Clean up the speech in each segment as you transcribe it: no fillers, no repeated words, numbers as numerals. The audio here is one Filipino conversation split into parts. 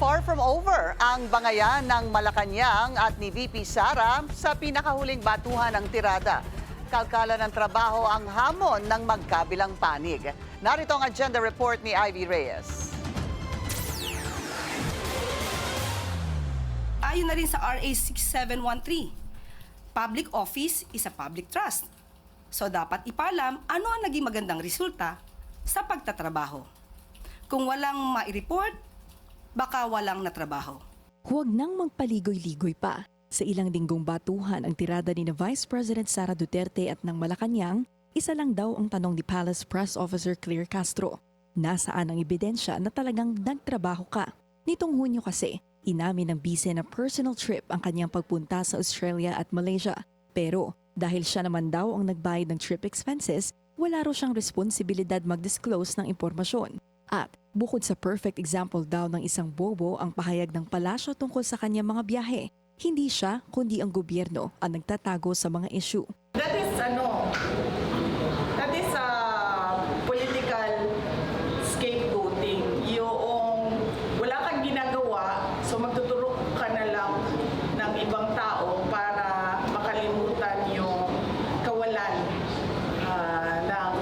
far from over ang bangayan ng Malacanang at ni VP Sara sa pinakahuling batuhan ng tirada. Kalkala ng trabaho ang hamon ng magkabilang panig. Narito ang agenda report ni Ivy Reyes. Ayon na rin sa RA 6713, public office is a public trust. So dapat ipalam ano ang naging magandang resulta sa pagtatrabaho. Kung walang mai-report, baka walang natrabaho. Huwag nang magpaligoy-ligoy pa. Sa ilang linggong batuhan ang tirada ni Vice President Sara Duterte at ng Malacanang, isa lang daw ang tanong ni Palace Press Officer Claire Castro. Nasaan ang ebidensya na talagang nagtrabaho ka? Nitong Hunyo kasi, inamin ng bise na personal trip ang kanyang pagpunta sa Australia at Malaysia. Pero dahil siya naman daw ang nagbayad ng trip expenses, wala raw siyang responsibilidad mag-disclose ng impormasyon. At bukod sa perfect example daw ng isang bobo ang pahayag ng palasyo tungkol sa kanyang mga biyahe, hindi siya kundi ang gobyerno ang nagtatago sa mga issue. That is political scapegoating. Yung wala kang ginagawa, so magtuturo ka na lang ng ibang tao para makalimutan yung kawalan ng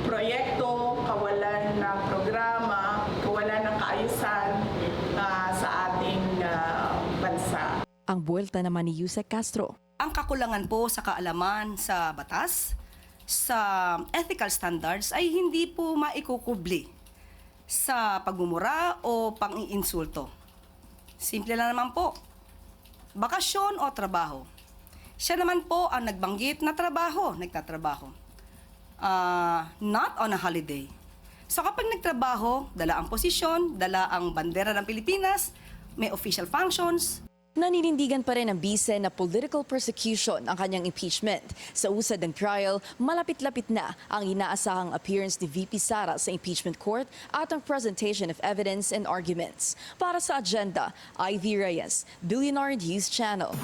proyekto, kawalan ng programa, kawalan ng kaayusan sa ating bansa. Ang buwelta naman ni Yusek Castro. Ang kakulangan po sa kaalaman sa batas, sa ethical standards ay hindi po maikukubli sa pagmumura o pang-iinsulto. Simple lang naman po, bakasyon o trabaho. Siya naman po ang nagbanggit na nagtatrabaho. Not on a holiday. So kapag nagtrabaho, dala ang posisyon, dala ang bandera ng Pilipinas, may official functions. Naninindigan pa rin ang bise na political persecution ang kanyang impeachment. Sa usad ng trial, malapit-lapit na ang inaasahang appearance ni VP Sara sa impeachment court at ang presentation of evidence and arguments. Para sa agenda, Ivy Reyes, Billionaire News Channel.